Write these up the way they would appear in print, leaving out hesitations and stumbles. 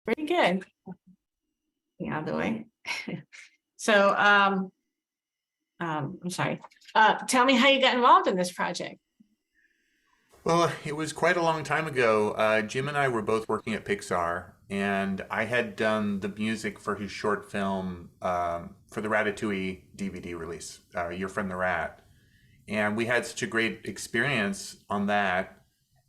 Pretty good. Out of the way. So, I'm sorry. Tell me how you got involved in this project. Well, it was quite a long time ago. Jim and I were both working at Pixar, and I had done the music for his short film for the Ratatouille DVD release, You're from the Rat. And we had such a great experience on that,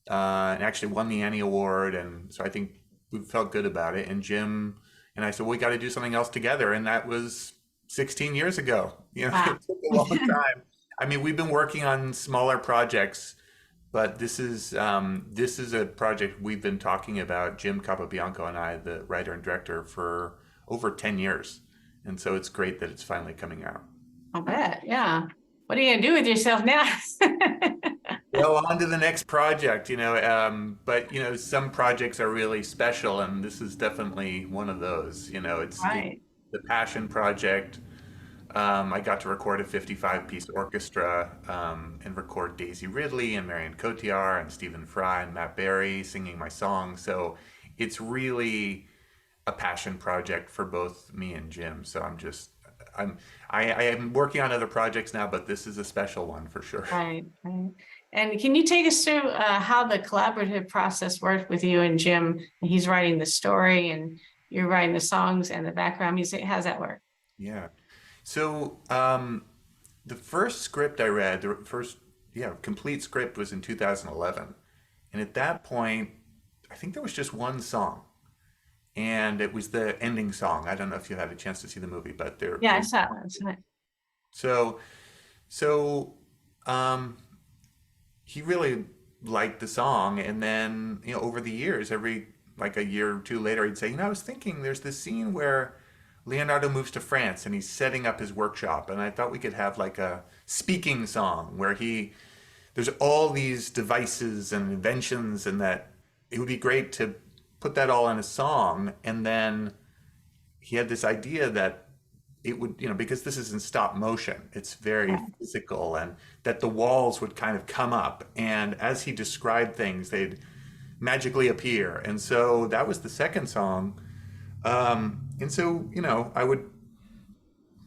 and actually won the Annie Award. And so I think we felt good about it. And Jim and I said, well, we got to do something else together. And that was 16 years ago. Wow. It took a long time. I mean, we've been working on smaller projects, but this is a project we've been talking about, Jim Capobianco and I, the writer and director, for over 10 years. And so it's great that it's finally coming out. I'll bet. Yeah. What are you gonna do with yourself now? Well, on to the next project, but some projects are really special, and this is definitely one of those. It's Right. the passion project. I got to record a 55-piece orchestra and record Daisy Ridley and Marion Cotillard and Stephen Fry and Matt Berry singing my song. So it's really a passion project for both me and Jim. So I am working on other projects now, but this is a special one for sure. Right. Right. And can you take us through how the collaborative process worked with you and Jim? He's writing the story and you're writing the songs and the background music. How's that work? Yeah. So the first script I read, the first complete script was in 2011, and at that point, I think there was just one song, and it was the ending song. I don't know if you had a chance to see the movie, but Yeah, I saw it. I saw it. so so um, he really liked the song, and then over the years, every like a year or two later, he'd say, I was thinking there's this scene where Leonardo moves to France and he's setting up his workshop, and I thought we could have like a speaking song where there's all these devices and inventions, and that it would be great to put that all in a song. And then he had this idea that it would, because this is in stop motion, it's very Right. physical, and that the walls would kind of come up, and as he described things, they'd magically appear. And so that was the second song. And so,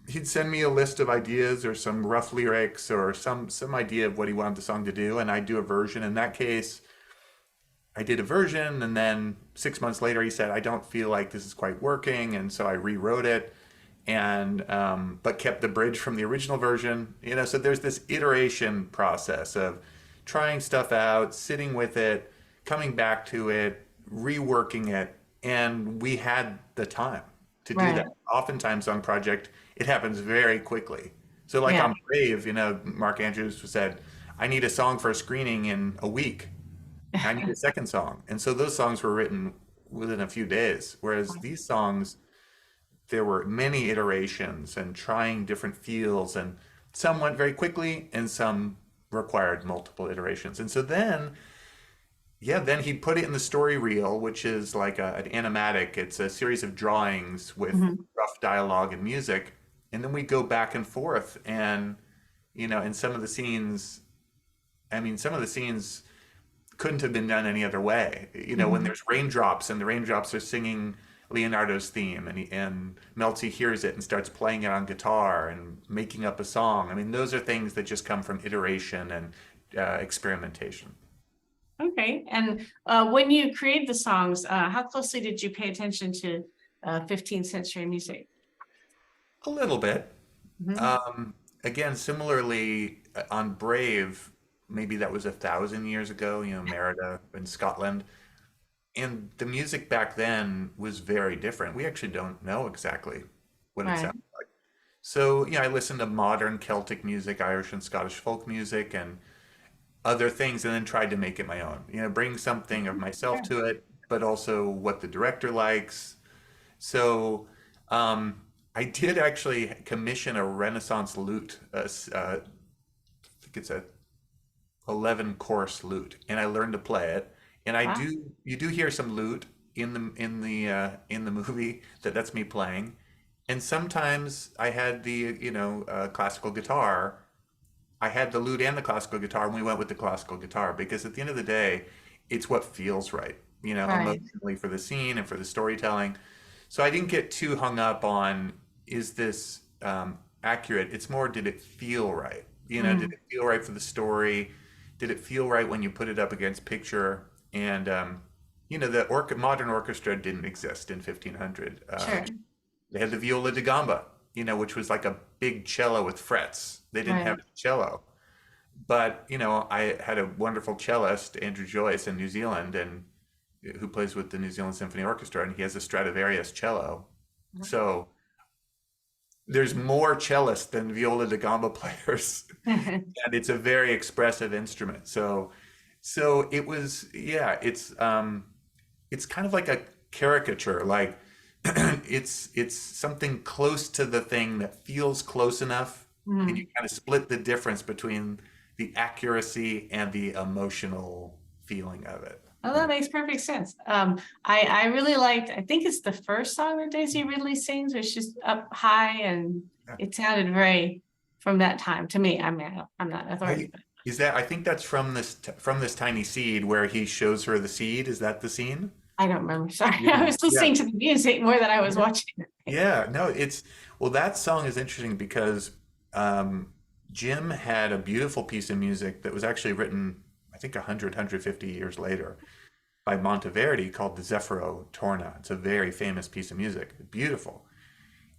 he'd send me a list of ideas or some rough lyrics or some idea of what he wanted the song to do, and I'd do a version. In that case, I did a version, and then 6 months later, he said, I don't feel like this is quite working, and so I rewrote it, and but kept the bridge from the original version. So there's this iteration process of trying stuff out, sitting with it, coming back to it, reworking it, and we had the time to do Right. that. Oftentimes on project, it happens very quickly. So like Yeah. on Brave, Mark Andrews said, I need a song for a screening in a week. I need a second song. And so those songs were written within a few days. Whereas these songs, there were many iterations and trying different feels, and some went very quickly and some required multiple iterations. And so then he put it in the story reel, which is like an animatic. It's a series of drawings with Mhm. rough dialogue and music. And then we go back and forth. And, in some of the scenes, I mean, some of the scenes couldn't have been done any other way. When Mhm. there's raindrops and the raindrops are singing Leonardo's theme, and Melzi hears it and starts playing it on guitar and making up a song. I mean, those are things that just come from iteration and experimentation. Okay. And when you create the songs, how closely did you pay attention to 15th century music? A little bit. Mhm. Again, similarly on Brave, maybe that was 1,000 years ago, Merida in Scotland. And the music back then was very different. We actually don't know exactly what it Right. sounds like. So, I listened to modern Celtic music, Irish and Scottish folk music, and other things, and then tried to make it my own. Bring something of myself Sure. to it, but also what the director likes. So, I did actually commission a Renaissance lute. I think it's a 11 course lute, and I learned to play it. And Wow. you do hear some lute in the movie that's me playing. And sometimes I had the classical guitar. I had the lute and the classical guitar, and we went with the classical guitar because at the end of the day, it's what feels right. Right. emotionally for the scene and for the storytelling. So I didn't get too hung up on, is this accurate? It's more, did it feel right? Did Mm, it feel right for the story? Did it feel right when you put it up against picture? And the modern orchestra didn't exist in 1500. sure. They had the viola da gamba, which was like a big cello with frets. They didn't have Right. a cello. But, I had a wonderful cellist, Andrew Joyce, in New Zealand, and who plays with the New Zealand Symphony Orchestra, and he has a Stradivarius cello. So there's more cellists than viola da gamba players, and it's a very expressive instrument. So it was, yeah, it's kind of like a caricature, like it's something close to the thing that feels close enough, and you Mm. kind of split the difference between the accuracy and the emotional feeling of it. Oh, that makes perfect sense. I really liked, I think it's the first song that Daisy Ridley sings, which is up high, and Yeah. it sounded very from that time to me. I mean, I'm not an authority, I, but I think that's from this tiny seed where he shows her the seed. Is that the scene? I don't remember. Sorry. I Yeah. was Yeah. listening to the music more than I was watching it. Yeah, no, well, that song is interesting because um, Jim had a beautiful piece of music that was actually written, I think, 150 years later by Monteverdi called the Zeffiro Torna. It's a very famous piece of music, beautiful.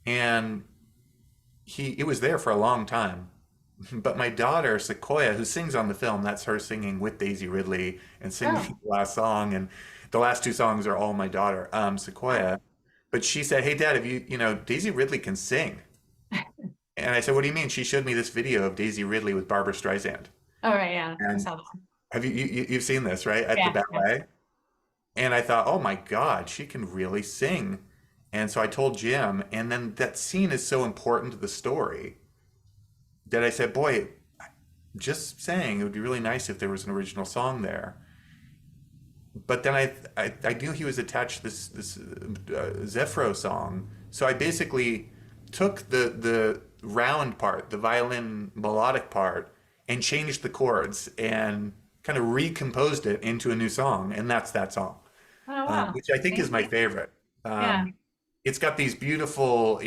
And it was there for a long time. But my daughter, Sequoia, who sings on the film, that's her singing with Daisy Ridley and singing Oh, the last song. And the last two songs are all my daughter, Sequoia. But she said, "Hey, Dad, have Daisy Ridley can sing." And I said, "What do you mean?" She showed me this video of Daisy Ridley with Barbara Streisand. all right. Yeah, I And saw that. have you've seen this, right? At the Yeah, yeah. ballet. And I thought, "Oh my God, she can really sing." And so I told Jim, and then that scene is so important to the story that I said, "Boy, just saying, it would be really nice if there was an original song there." But then I knew he was attached to this Zephyro song, so I basically took the round part, the violin melodic part, and changed the chords and kind of recomposed it into a new song, and that's that song, Oh, wow. which I think is Thank my you. favorite. Yeah. It's got these beautiful,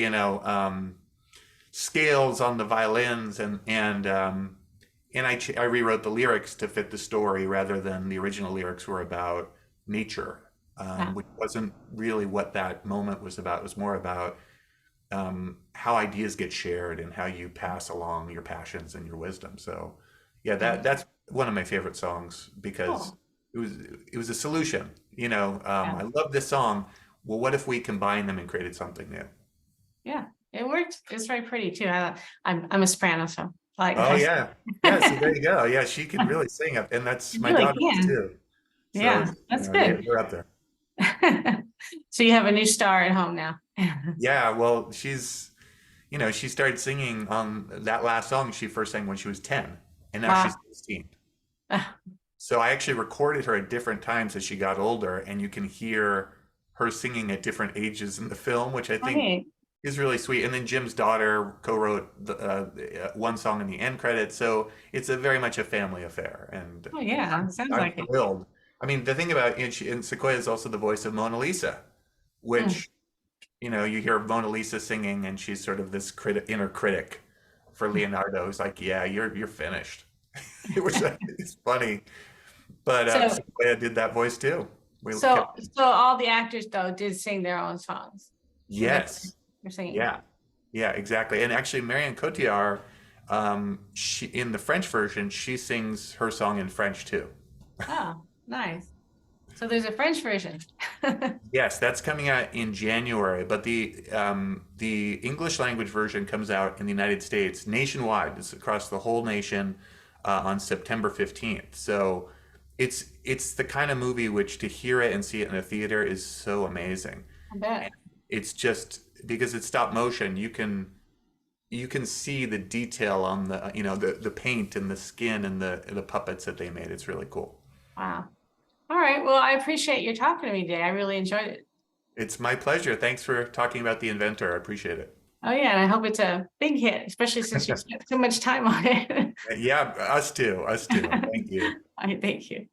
scales on the violins, and I rewrote the lyrics to fit the story rather than the original lyrics were about nature, Yeah. which wasn't really what that moment was about. It was more about how ideas get shared and how you pass along your passions and your wisdom. So, yeah, Yeah. that's one of my favorite songs because Cool. it was it was a solution. Yeah. I love this song. Well, what if we combine them and created something new? Yeah. It worked. It's very pretty too. I'm a soprano, so I like Oh nice. yeah, yeah. So there you go. Yeah, she can really sing up, and that's You my really daughter is can. too. So Yeah, that's they, good. they're up there. So you have a new star at home now. Yeah, well, she started singing on that last song she first sang when she was 10, and now she's Wow. 16. So I actually recorded her at different times as she got older, and you can hear her singing at different ages in the film, which I think Okay. is really sweet. And then Jim's daughter co-wrote one song in the end credits, so it's a very much a family affair, and Oh yeah, sounds I'm like it. thrilled. I mean, the thing about and Sequoia is also the voice of Mona Lisa, Hmm. which you hear Mona Lisa singing, and she's sort of this inner critic for Leonardo, who's like, "Yeah, you're finished," which is funny. But So Sequoia did that voice too. We so kept so all the actors though did sing their own songs. So yes, they're singing. yeah, yeah, exactly. And actually, Marion Cotillard, she in the French version, she sings her song in French too. Oh, nice. So there's a French version. Yes, that's coming out in January, but the English language version comes out in the United States nationwide. It's across the whole nation on September 15th. So it's the kind of movie which to hear it and see it in a theater is so amazing. I And bet. it's just because it's stop motion, you can see the detail on the paint and the skin and the puppets that they made. It's really cool. Wow. All right. Well, I appreciate you talking to me today. I really enjoyed it. It's my pleasure. Thanks for talking about The Inventor. I appreciate it. Oh yeah, and I hope it's a big hit, especially since you spent so much time on it. Yeah, us too. Us too. Thank you. I thank you.